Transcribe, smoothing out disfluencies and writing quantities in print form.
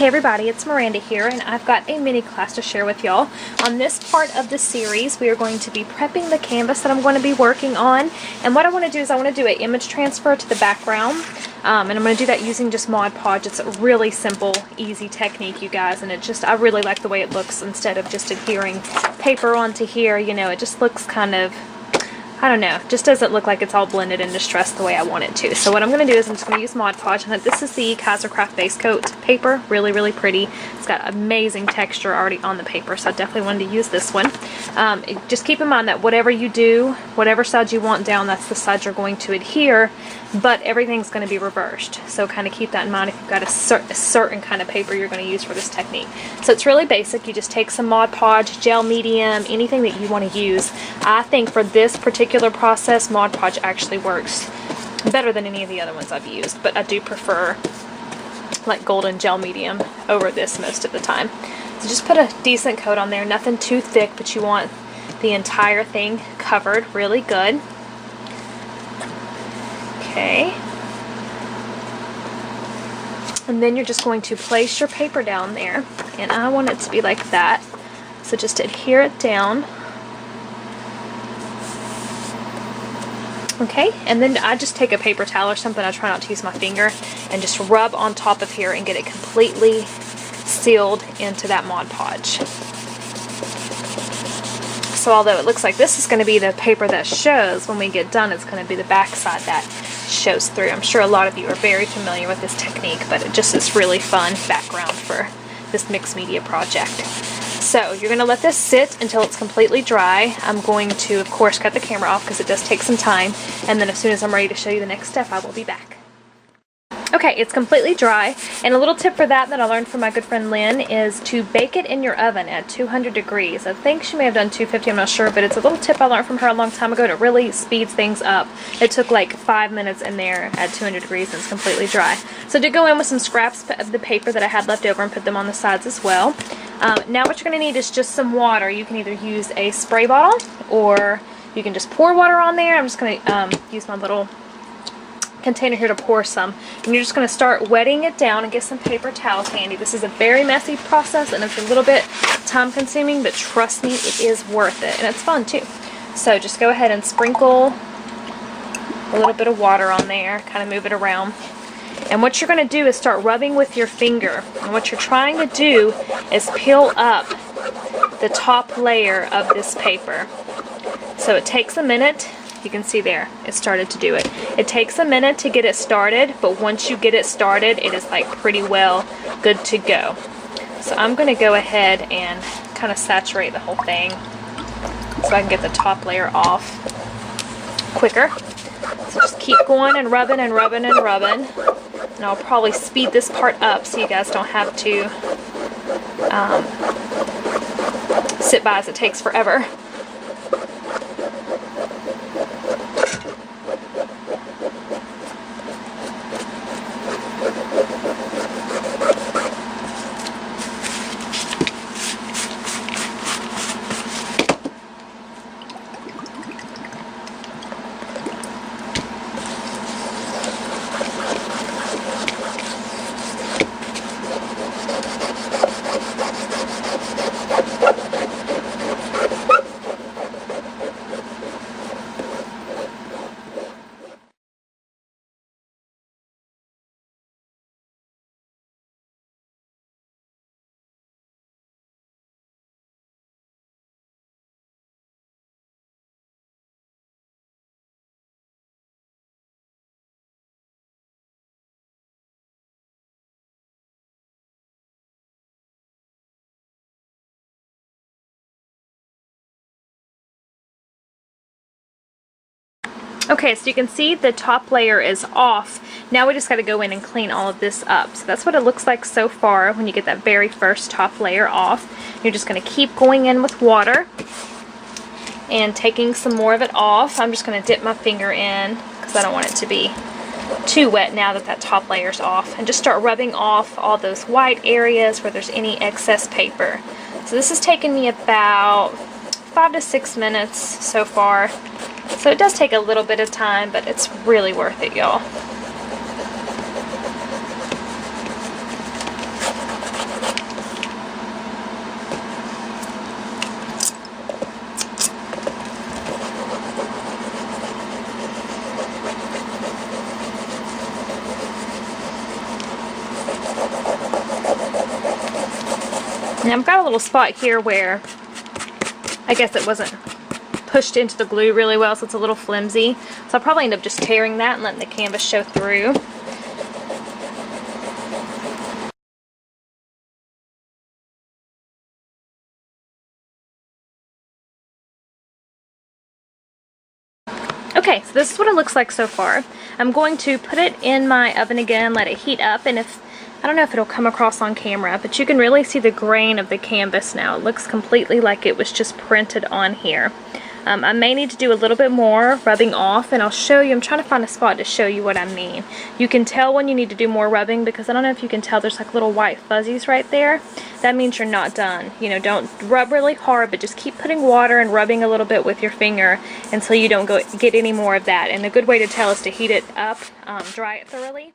Hey everybody, it's Miranda here, and I've got a mini class to share with y'all. On this part of the series, we are going to be prepping the canvas that I'm going to be working on. And what I want to do is I want to do an image transfer to the background. And I'm going to do that using just Mod Podge. It's a really simple, easy technique, you guys, and I really like the way it looks instead of just adhering paper onto here. You know, it just looks kind of, I don't know, just doesn't look like it's all blended and distressed the way I want it to. So what I'm going to do is I'm just going to use Mod Podge, and this is the Kaisercraft base coat paper. Really, really pretty. It's got amazing texture already on the paper, so I definitely wanted to use this one. Just keep in mind that whatever you do, whatever side you want down, that's the side you're going to adhere, but everything's going to be reversed. So kind of keep that in mind if you've got a certain kind of paper you're going to use for this technique. So it's really basic. You just take some Mod Podge, gel medium, anything that you want to use. I think for this particular process, Mod Podge actually works better than any of the other ones I've used, but I do prefer like golden gel medium over this most of the time. So just put a decent coat on there, nothing too thick, but you want the entire thing covered really good. Okay. And then you're just going to place your paper down there, and I want it to be like that. So just adhere it down. Okay, and then I just take a paper towel or something, I try not to use my finger, and just rub on top of here and get it completely sealed into that Mod Podge. So although it looks like this is going to be the paper that shows, when we get done it's going to be the back side that shows through. I'm sure a lot of you are very familiar with this technique, but it just is really fun background for this mixed media project. So you're going to let this sit until it's completely dry. I'm going to, of course, cut the camera off because it does take some time, and then as soon as I'm ready to show you the next step, I will be back. Okay, it's completely dry, and a little tip for that I learned from my good friend Lynn is to bake it in your oven at 200 degrees. I think she may have done 250, I'm not sure, but it's a little tip I learned from her a long time ago, and it really speeds things up. It took like 5 minutes in there at 200 degrees and it's completely dry. So I did go in with some scraps of the paper that I had left over and put them on the sides as well. Now what you're going to need is just some water. You can either use a spray bottle or you can just pour water on there. I'm just going to use my little container here to pour some, and you're just going to start wetting it down and get some paper towels handy. This is a very messy process and it's a little bit time consuming, but trust me, it is worth it, and it's fun too. So just go ahead and sprinkle a little bit of water on there, kind of move it around, and what you're going to do is start rubbing with your finger, and what you're trying to do is peel up the top layer of this paper. So it takes a minute. You can see there, it started to do it. It takes a minute to get it started, but once you get it started, it is like pretty well good to go. So I'm going to go ahead and kind of saturate the whole thing so I can get the top layer off quicker. So just keep going and rubbing and rubbing and rubbing. And I'll probably speed this part up so you guys don't have to sit by as it takes forever. Okay, so you can see the top layer is off. Now we just got to go in and clean all of this up. So that's what it looks like so far when you get that very first top layer off. You're just going to keep going in with water and taking some more of it off. I'm just going to dip my finger in because I don't want it to be too wet now that that top layer's off, and just start rubbing off all those white areas where there's any excess paper. So this has taken me about 5 to 6 minutes so far. So it does take a little bit of time, but it's really worth it, y'all. And I've got a little spot here where I guess it wasn't pushed into the glue really well, so it's a little flimsy. So I'll probably end up just tearing that and letting the canvas show through. Okay, so this is what it looks like so far. I'm going to put it in my oven again, let it heat up, and I don't know if it'll come across on camera, but you can really see the grain of the canvas now. It looks completely like it was just printed on here. I may need to do a little bit more rubbing off, and I'll show you. I'm trying to find a spot to show you what I mean. You can tell when you need to do more rubbing, because I don't know if you can tell, there's like little white fuzzies right there. That means you're not done. You know, don't rub really hard, but just keep putting water and rubbing a little bit with your finger until you don't get any more of that. And a good way to tell is to heat it up, dry it thoroughly.